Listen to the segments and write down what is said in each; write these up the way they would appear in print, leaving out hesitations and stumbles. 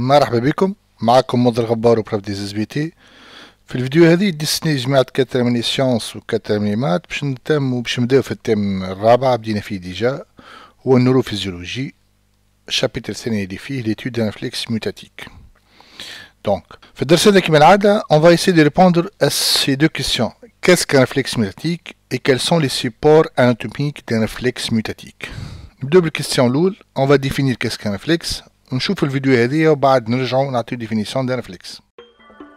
مرحبا بكم. معكم مضر غبار وبروبرتيز اس بي تي. في الفيديو هذه ديسني جماعة كاترميني سيونس وكاترميني مات باش نبداو في التيم الرابع بدينا فيه ديجا، هو النوروفيزيولوجي. الشابيتر الثاني اللي فيه ليتود دان ريفلكس ميوتاتيك. دونك في الدرس هذا كما العادة on va essayer de répondre à ces deux questions. Qu'est-ce qu'un réflexe mutatique et quels sont les supports anatomiques d'un réflexe mutatique. نبداو بالكيستيون الأول. On va définir qu'est-ce qu'un réflexe. نشوف الفيديو هذه وبعد نرجعوا نعطيو définition d'un réflexe.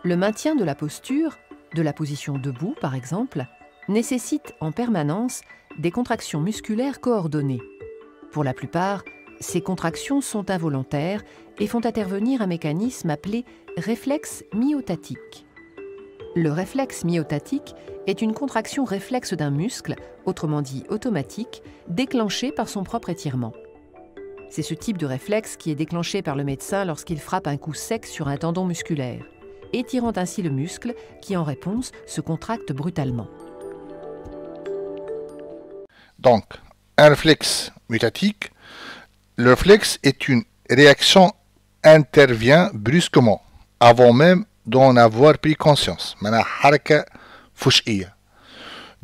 Le maintien de la posture, de la position debout par exemple, nécessite en permanence des contractions musculaires coordonnées. Pour la plupart, ces contractions sont involontaires et font intervenir un mécanisme appelé réflexe myotatique. Le réflexe myotatique est une contraction réflexe d'un muscle, autrement dit automatique, déclenchée par son propre étirement. C'est ce type de réflexe qui est déclenché par le médecin lorsqu'il frappe un coup sec sur un tendon musculaire, étirant ainsi le muscle qui, en réponse, se contracte brutalement. Donc, un réflexe mutatique, le réflexe est une réaction intervient brusquement, avant même d'en avoir pris conscience.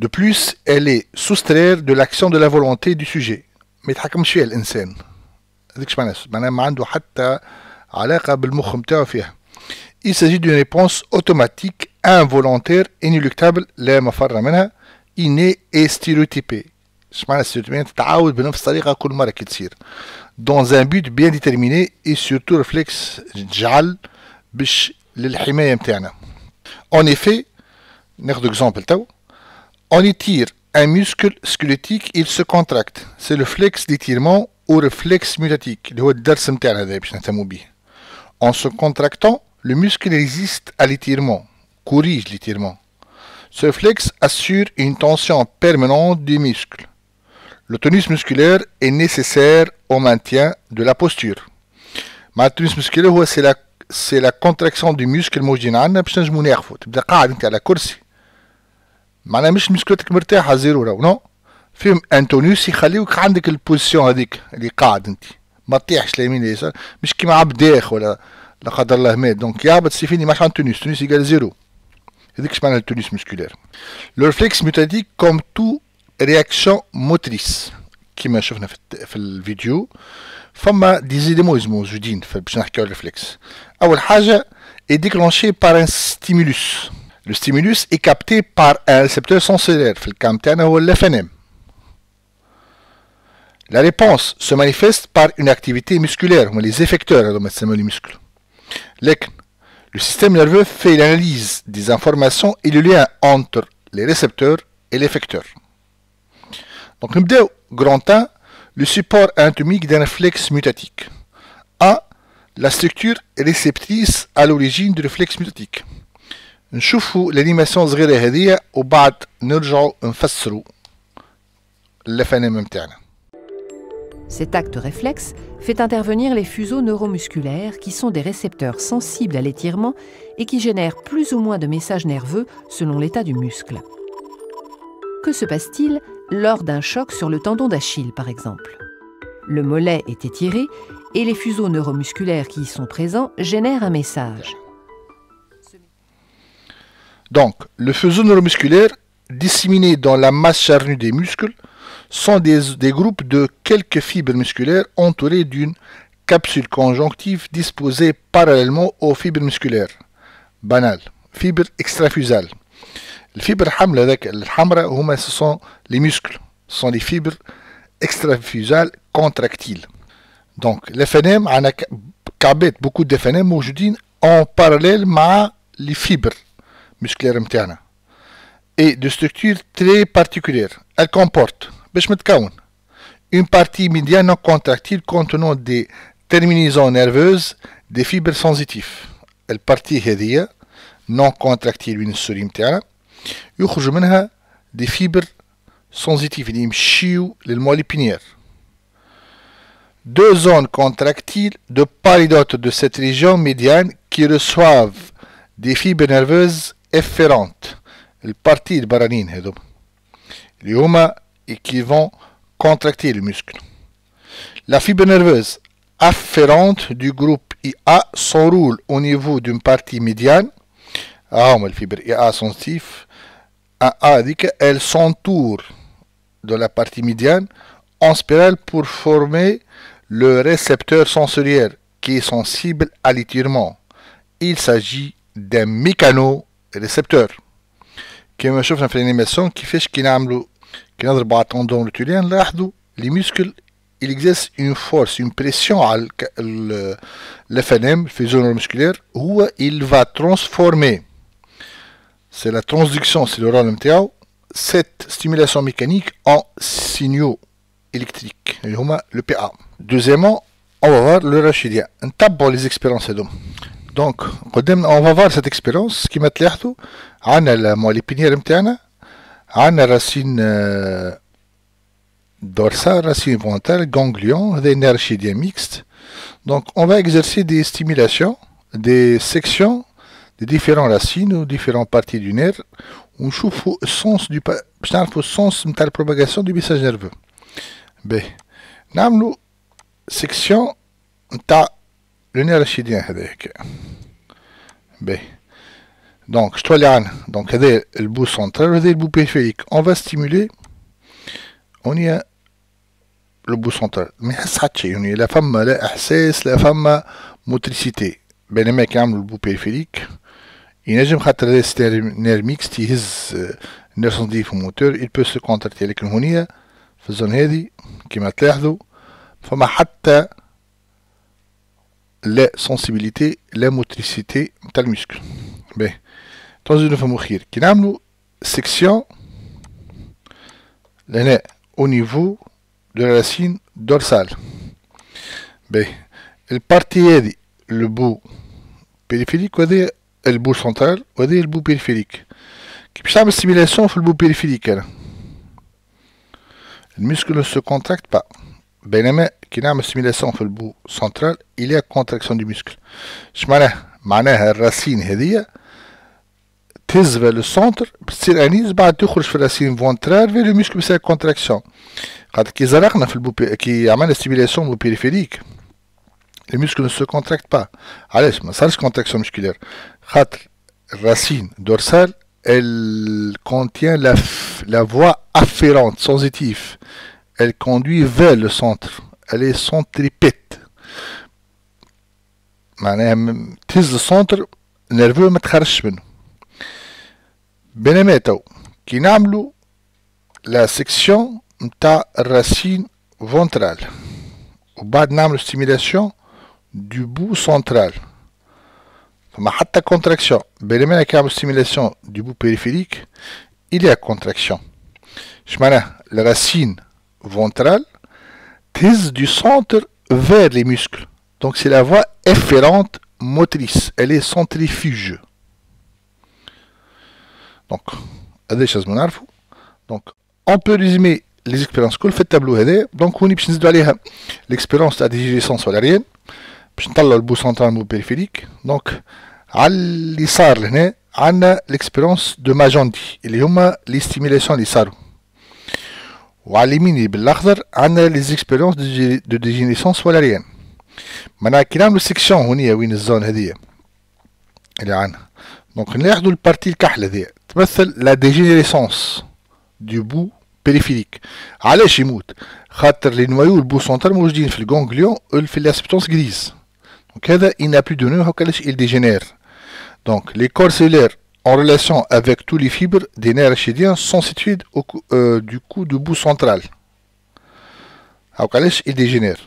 De plus, elle est soustraire de l'action de la volonté du sujet. ما يتحكمش فيها الإنسان. هذيك اش معناها ما عنده حتى علاقة بالمخ نتاعو فيها. Il s'agit d'une réponse automatique, involontaire, inéluctable, لا مفر منها, innée et stéréotypée. اش معناها stéréotypée؟ تتعاود بنفس الطريقة كل مرة كي تصير. Dans un but bien déterminé et surtout réflexe جعل باش للحماية نتاعنا. En effet, ناخذ exemple تو. On étire un muscle squelettique, il se contracte. C'est le réflexe d'étirement ou réflexe mutatique اللي هو الدرس نتاعنا هذا باش نهتموا به. En se contractant, le muscle résiste à l'étirement, corrige l'étirement. Ce réflexe assure une tension permanente du muscle. Le tonus musculaire est nécessaire au maintien de la posture. مع التونس musculaire هو c'est la contraction du muscle الموجودين عندنا باش نجمو ناخذوا. تبدا قاعد انت على كرسي معناها مش مسكولتك مرتاحه زيرو راهو نو فيهم ان تونوس يخليوك عندك البوزيسيون هذيك اللي قاعد انت ما تطيحش اليمين اليسار مش كيما عبد داخ ولا لا قدر الله مات دونك يهبط سيفيني ماش عند تونوس يقال زيرو. هذيك اش معناها التونوس مسكولير. لو ريفلكس ميوتاتيك كوم تو رياكسيون موتريس كيما شفنا في الفيديو فما دي زيليمون موجودين باش نحكيو على الريفلكس. اول حاجه est déclenché par un stimulus. Le stimulus est capté par un récepteur sensoriel في الكام تاعنا هو الFNM. La réponse se manifeste par une activité musculaire هما les effecteurs هذوما تسموا les muscles. لكن le système nerveux fait l'analyse des informations et le lien entre les récepteurs et l'effecteur. Donc نبداو grand 1 le support anatomique d'un réflexe mutatique. A. La structure réceptrice à l'origine du réflexe mutatique. نشوفوا الانيماسيون صغيره هذه وبعد نرجعوا نفسروا الفنان نتاعنا. Cet acte réflexe fait intervenir les fuseaux neuromusculaires qui sont des récepteurs sensibles à l'étirement et qui génèrent plus ou moins de messages nerveux selon l'état du muscle. Que se passe-t-il lors d'un choc sur le tendon d'Achille par exemple? Le mollet est étiré et les fuseaux neuromusculaires qui y sont présents génèrent un message. Donc, le faisceau neuromusculaire disséminé dans la masse charnue des muscles sont des groupes de quelques fibres musculaires entourées d'une capsule conjonctive disposée parallèlement aux fibres musculaires. Banal. Fibres extrafusales. Les fibres الحمراء ce sont les muscles. Ce sont les fibres extrafusales contractiles. Donc, les FNM, on a beaucoup de FNM موجودين en parallèle مع les fibres musculaires متاعنا et de structure très particulière. Elle comporte باش متكون une partie médiane non contractile contenant des terminaisons nerveuses des fibres sensitives. البارتي هذه non contractile من السوري متاعنا يخرج منها des fibres sensitives اللي يمشيو للموال épinière. Deux zones contractiles de part et d'autre de cette région médiane qui reçoivent des fibres nerveuses efférentes. البارتي البرانين هذوما اللي هما qui vont contracter le muscle. La fibre nerveuse afférente du groupe IA s'enroule au niveau d'une partie médiane. هما الفيبر IA sensitif. Elle s'entoure de la partie médiane en spirale pour former le récepteur sensoriel qui est sensible à l'étirement. Il s'agit d'un mécano-récepteur. كما شفنا في الانيماسيون كيفاش كي نضربوا على التندون روتوليان لاحظوا les muscles il exerce une force, une pression على le phonème, le fuseau neuromusculaire, où il va transformer. C'est la transduction, c'est le rôle نتاعو. Cette stimulation mécanique en signaux électriques, le PA. Deuxièmement, on va voir le rachidien. نتبعوا les expériences هذوما. Donc, on va voir cette expérience كيما تلاحظوا عندنا الموليبينير نتاعنا عندنا racine dorsale, racine ventrale, ganglion, des nerfs rachidiens mixtes. Donc, on va exercer des stimulations, des sections des différentes racines ou différentes parties du nerf. On chauffe le sens de la propagation du message nerveux. B. Nous section de le nerf rachidien. B. Donc, je te donc, c'est le bout central, c'est le bout périphérique. On va stimuler. On y a le bout central. Mais ça, c'est la femme, la femme motricité. Ben, le mec a le bout périphérique. Il n'a jamais خاطر nerf mixte, il nerf sensitif au moteur, il peut se contracter. لكن هنا في الزون هذه كما تلاحظوا فما حتى لا sensibilité لا motricité نتاع المسكل. باهي تنزلوا نفهموا خير كي نعملوا section لهنا au niveau de la racine dorsale. باهي البارتي هذه le bout périphérique وهذه le bout central وهذه le bout périphérique. كي باش تعمل stimulation في le bout périphérique أنا le muscle ne se contracte pas. بينما كي نعمل stimulation في le bout central il y a contraction du muscle. اش معناها الراسين هذه تهز vers le centre بتصير انيز بعد تخرج في الراسين فونترال في le muscle بصير contraction. خاطر كي زرقنا في البو كي عملنا stimulation في le périphérique les muscles ne se contractent pas. علاش ما صارش contraction musculaire خاطر racine dorsale elle contient la voie afférente sensitive, elle conduit vers le centre, elle est centripète معناها تهز السنتر نيرفو ما تخرجش منه. بينما تو كي نعملو لا سيكسيون نتاع الراسين فونترال وبعد نعملو ستيميلاسيون du bout central فما حتى contraction. بينما كي نعملو ستيميلاسيون du bout périphérique il y a contraction. اش معناها la racine ventrale تهز du centre vers les muscles. Donc c'est la voie efférente motrice, elle est centrifuge. Donc, on peut résumer les expériences كل في التابلو هذا. Donc هوني باش نزيدو عليها l'expérience تاع ديجيريسونس سولاريين باش نطلعو البو سنترال مو بيريفيريك. دونك على اليسار لهنا عندنا l'expérience دو ماجوندي اللي هما لي ستيميلاسيون اللي صاروا، وعلى اليمين بالاخضر عندنا لي زيكسبيريونس دو ديجينيسونس سولاريين. معناها كي نعملو سيكسيون هونيا وين الزون هذيا اللي عندنا دونك نلاحظو البارتي الكحل هذيا تمثل لا ديجينيسونس دو بو بيريفيريك. علاش يموت؟ خاطر لي نوايو البو سونترال موجودين في الغونغليون في لاسبتونس غريز. دونك هذا il n'a plus de nœud هاكا علاش il dégénère. Donc les corps cellulaires en relation avec tous les fibres des nerfs rachidiens sont situés du coup du bout central. هاكا علاش il dégénère.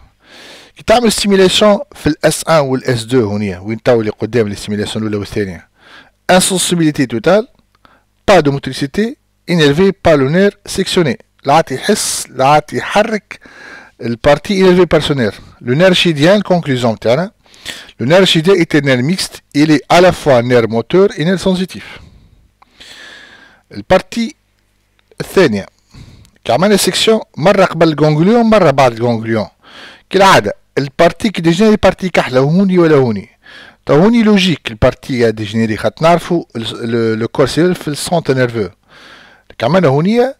كي تعمل ستيميلاسيون في الاس 1 والاس 2 هونيا وين تاو اللي قدام الاستيميلاسيون الاولى والثانيه insensibilité totale, pas de motricité, énervé par le nerf sectionné. Là, tu يحرك البارتي énervé par ce nerf. Le nerf rachidien, conclusion بتاعنا. Le nerf rachidien est un nerf mixte, il est à la fois nerf moteur et nerf sensitif. البارتي الثانية كعملنا سيكسيون مرة قبل الجونغليون مرة بعد الجونغليون. كالعادة البارتي كي ديجا هي بارتي كحلة هوني ولا هوني. هوني لوجيك البارتي ديجينيري خاطر نعرفو لو كور سيلول في السونتر نيرفو. كعملنا هونيا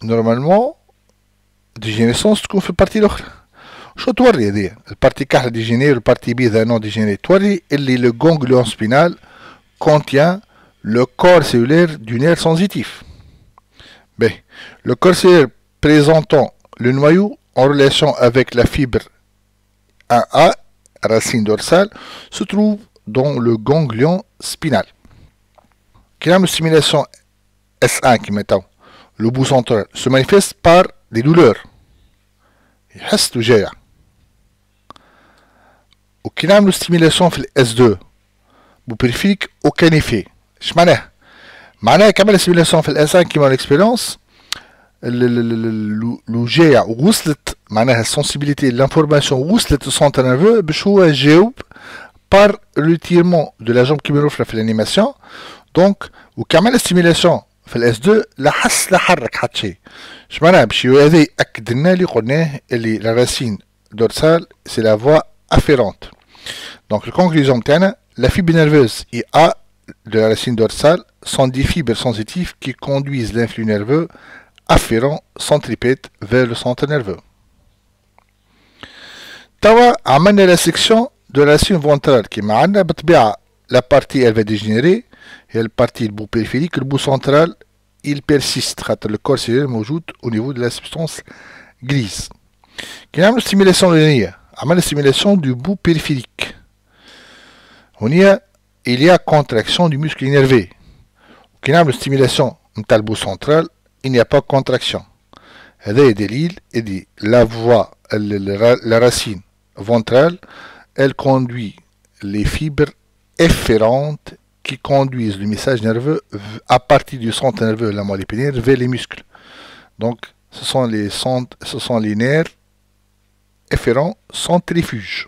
نورمالمون ديجينيسونس تكون في البارتي الاخرى. شو توري هذه البارتي كحل ديجيني والبارتي بيضاء نون ديجيني توري اللي le ganglion spinal contient le corps cellulaire du nerf sensitif. B. Le corps cellulaire présentant le noyau en relation avec la fibre 1A, racine dorsale, se trouve dans le ganglion spinal. Une stimulation S1 qui met le bout central se manifeste par des douleurs. يحس وجايع. وكي نعملوا stimulation في S2 بوبريفيك aucun effet. ايش معناها؟ معناها كمل stimulation في S1 كيما l'expérience الوجايع وصلت معناها السنسيبيليتي للانفورماسيون وصلت للسونتر نيرفو باش هو جاوب بار ريتيرمون دو لا جامب كيما نشوفنا في الانيماسيون. دونك وكمل ستيميلاسيون في الاس 2 لا حس لا حرك حتى شيء. اش معناها باش هذا ياكد لنا اللي قلناه اللي لا راسين دورسال سي لا فوا افيرونت. دونك الكونكلوزيون تاعنا لا fibre nerveuse IA de la racine dorsale sont des fibres sensitives qui conduisent l'influx nerveux afférent centripète vers le centre nerveux. توا عملنا la section de la racine ventrale كيما عندنا بالطبيعة la partie elle va dégénérer هي البارتي البو périphérique البو central il persiste خاطر le corps cellulaire موجود au niveau de la substance grise. كي نعملو stimulation لهنيا عملنا stimulation du bout périphérique. هنيا il y a contraction du muscle innervé. كي نعملو stimulation نتاع البو central il n'y a pas de contraction. هذا دليل اللي la voie la racine ventrale elle conduit les fibres efférentes qui conduisent le message nerveux à partir du centre nerveux de la moelle épinière vers les muscles. Donc ce sont les nerfs efférents centrifuges.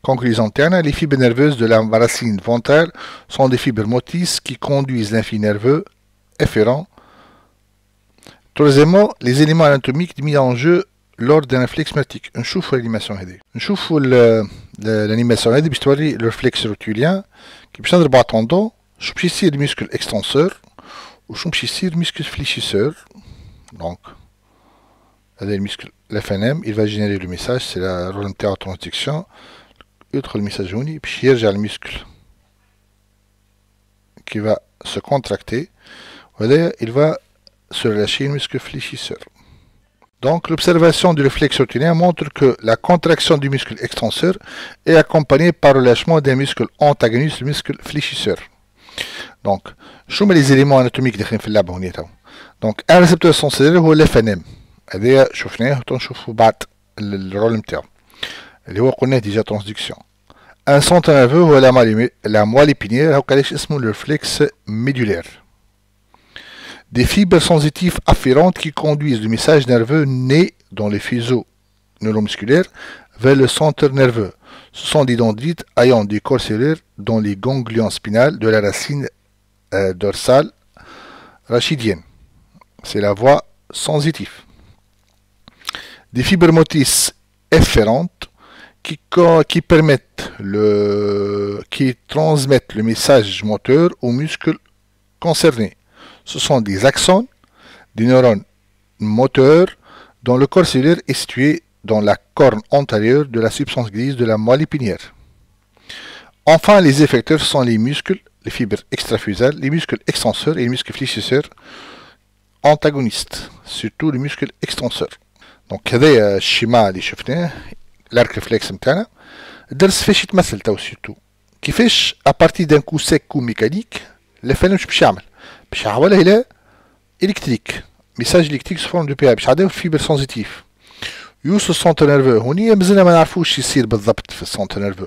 Conclusion interne, les fibres nerveuses de la racine ventrale sont des fibres motrices qui conduisent l'influx nerveux efférent. Troisièmement, les éléments anatomiques mis en jeu lors d'un réflexe pneumatique. نشوفوا الانيماسيون هذه. نشوفوا الانيماسيون هذه باش توري لو ريفلكس روتوليان كي باش نضربوا على طوندون شو باش يصير الميسكل اكستنسور وشو باش يصير الميسكل فليشيسور. دونك هذا الميسكل الفنام il va générer le message c'est la rôle نتاعو transduction يدخل الميساج هوني باش يرجع الميسكل qui va se contracter وهذا il va se relâcher le muscle fléchisseur. Donc l'observation du réflexe rotulien montre que la contraction du muscle extenseur est accompagnée par le relâchement d'un muscle antagoniste, le muscle fléchisseur. Donc, شو هما les éléments anatomiques داخلين في اللعبة هونيا تو. Donc un récepteur sensoriel هو l'FNM. هذايا شفناه تنشوفوا بعد الرول نتاعو اللي هو قلناه ديجا transduction. Un centre nerveux هو la moelle épinière هاكا علاش اسمه le réflexe médulaire. Des fibres sensitives afférentes qui conduisent le message nerveux né dans les fuseaux neuromusculaires vers le centre nerveux. Ce sont des dendrites ayant des corps cellulaires dans les ganglions spinales de la racine dorsale rachidienne. C'est la voie sensitive. Des fibres motrices efférentes qui transmettent le message moteur aux muscles concernés. Ce sont des axones, des neurones moteurs dont le corps cellulaire est situé dans la corne antérieure de la substance grise de la moelle épinière. Enfin, les effecteurs sont les muscles, les fibres extrafusales, les muscles extenseurs et les muscles fléchisseurs antagonistes, surtout les muscles extenseurs. Donc, هذا الشيما اللي شفناه l'arc réflexe نتاعنا الدرس فاش يتمثل تو سيرتو كيفاش ابارتي دان كو سيك كو ميكانيك الفن باش يعمل باش يحولها الى الكتريك ميساج الكتريك سو فورم دو بي اي باش يعديو فيبر سنسيتيف يوصل السونتر نيرفو. هونيا مازلنا ما نعرفوش يصير بالضبط في السونتر نيرفو.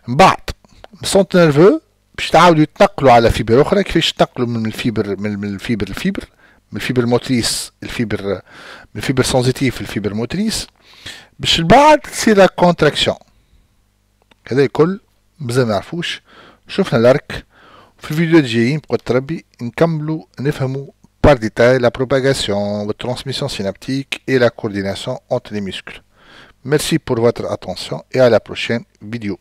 من بعد السونتر نيرفو باش تعاودوا يتنقلوا على فيبر اخرى. كيفاش تنقلوا من الفيبر من الفيبر موتريس من الفيبر سنسيتيف للفيبر موتريس باش بعد تصير لا كونتراكسيون. هذا الكل مازال ما نعرفوش. شفنا الارك في الفيديو الجايين بقدر ربي نكملوا نفهموا par détail la propagation, la transmission synaptique et la coordination entre les muscles. Merci pour votre attention et à la prochaine vidéo.